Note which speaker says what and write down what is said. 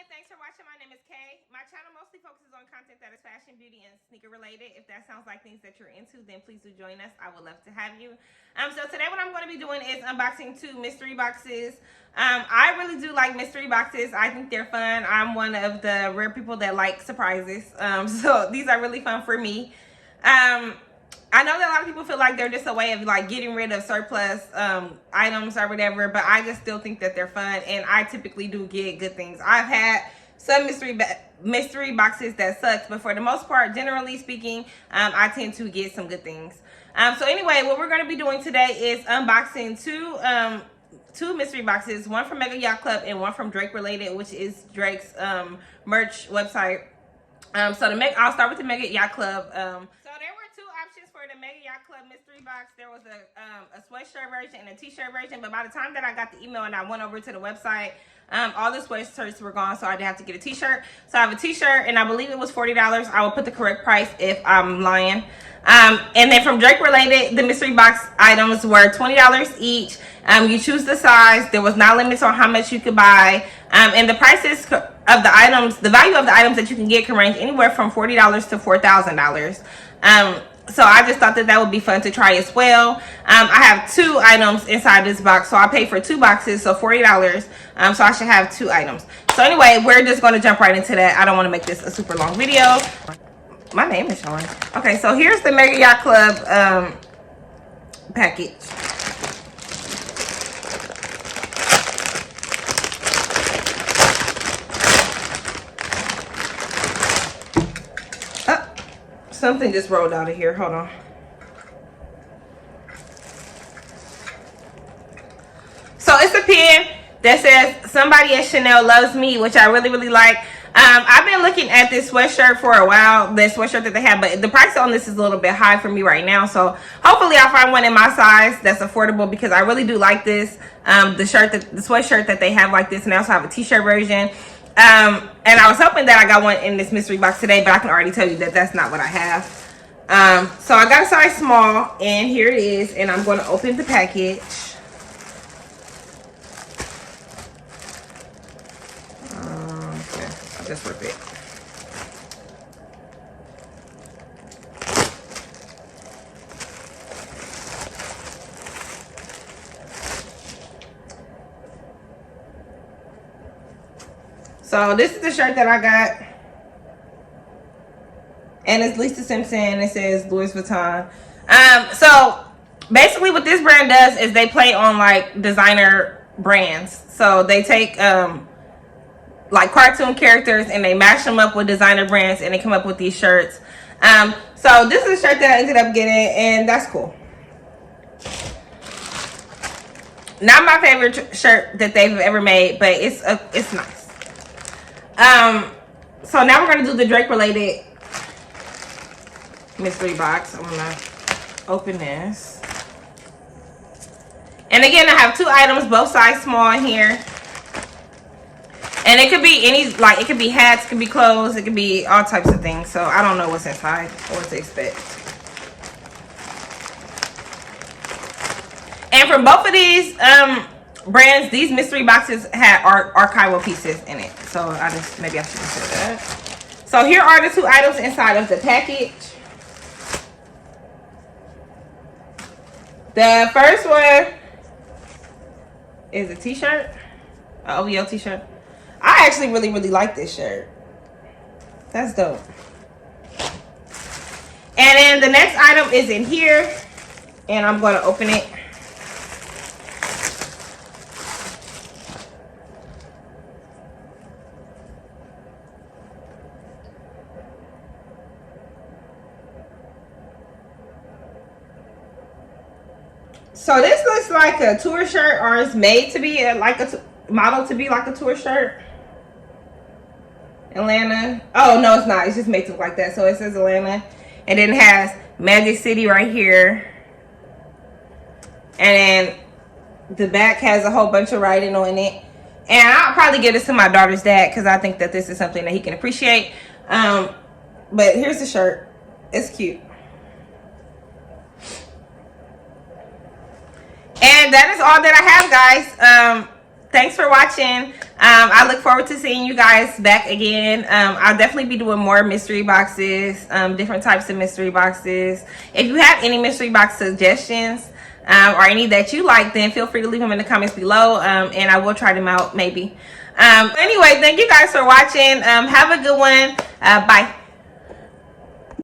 Speaker 1: thanks for watching. My name is Kay. My channel mostly focuses on content that is fashion, beauty, and sneaker related. If that sounds like things that you're into, then please do join us. I would love to have you. So today what I'm going to be doing is unboxing 2 mystery boxes. I really do like mystery boxes. I think they're fun. I'm one of the rare people that like surprises. So these are really fun for me. I know that a lot of people feel like they're just a way of like getting rid of surplus items or whatever, but I just still think that they're fun, and I typically do get good things. I've had some mystery boxes that sucks, but for the most part, generally speaking, I tend to get some good things. So anyway, what we're going to be doing today is unboxing two mystery boxes, one from Mega Yacht Club and one from Drake Related, which is Drake's merch website. I'll start with the Mega Yacht Club. So there were 2 options for the Mega Yacht Club mystery box. There was a sweatshirt version and a t-shirt version, but by the time that I got the email and I went over to the website, all the sweatshirts were gone, so I did have to get a t-shirt. So I have a t-shirt, and I believe it was $40. I will put the correct price if I'm lying. And then from Drake Related, the mystery box items were $20 each. You choose the size. There was not limits on how much you could buy. And the prices of the items, the value of the items that you can get can range anywhere from $40 to $4,000. So I just thought that that would be fun to try as well. I have 2 items inside this box, so I paid for 2 boxes, so $40. So I should have 2 items. So anyway, we're just going to jump right into that. I don't want to make this a super long video. My name is showing. Okay, so here's the Mega Yacht Club package. Oh, something just rolled out of here. Hold on. So it's a pen that says "Somebody at Chanel loves me," which I really, really like. I've been looking at this sweatshirt for a while, the sweatshirt that they have, but the price on this is a little bit high for me right now. So hopefully I'll find one in my size that's affordable, because I really do like this. The sweatshirt that they have like this, and I also have a t-shirt version. And I was hoping that I got one in this mystery box today, but I can already tell you that that's not what I have. So I got a size small, and here it is, and I'm going to open the package. Just rip it. So this is the shirt that I got, and it's Lisa Simpson. It says Louis Vuitton. So basically what this brand does is they play on like designer brands. So they take like cartoon characters and they mash them up with designer brands, and they come up with these shirts. So this is a shirt that I ended up getting, and that's cool. Not my favorite shirt that they've ever made, but it's nice. So now we're gonna do the Drake Related mystery box. I'm gonna open this, and again I have 2 items, both size small in here. And it could be any, like, it could be hats, it could be clothes, it could be all types of things. So I don't know what's inside or what to expect. And from both of these brands, these mystery boxes had archival pieces in it. So maybe I should consider that. So here are the 2 items inside of the package. The first one is a t-shirt, an OVO t-shirt. I actually really, really like this shirt. That's dope. And then the next item is in here, and I'm going to open it. So this looks like a tour shirt, or it's made to be like a model to be like a tour shirt. Atlanta. Oh no, it's not. It's just made to look like that. So it says Atlanta, and then it has Magic City right here, and then the back has a whole bunch of writing on it. And I'll probably give this to my daughter's dad, because I think that this is something that he can appreciate. But here's the shirt. It's cute. And that is all that I have, guys. thanks for watching. I look forward to seeing you guys back again. I'll definitely be doing more mystery boxes, different types of mystery boxes. If you have any mystery box suggestions or any that you like, then feel free to leave them in the comments below, and I will try them out maybe. Anyway, thank you guys for watching. Have a good one. Bye.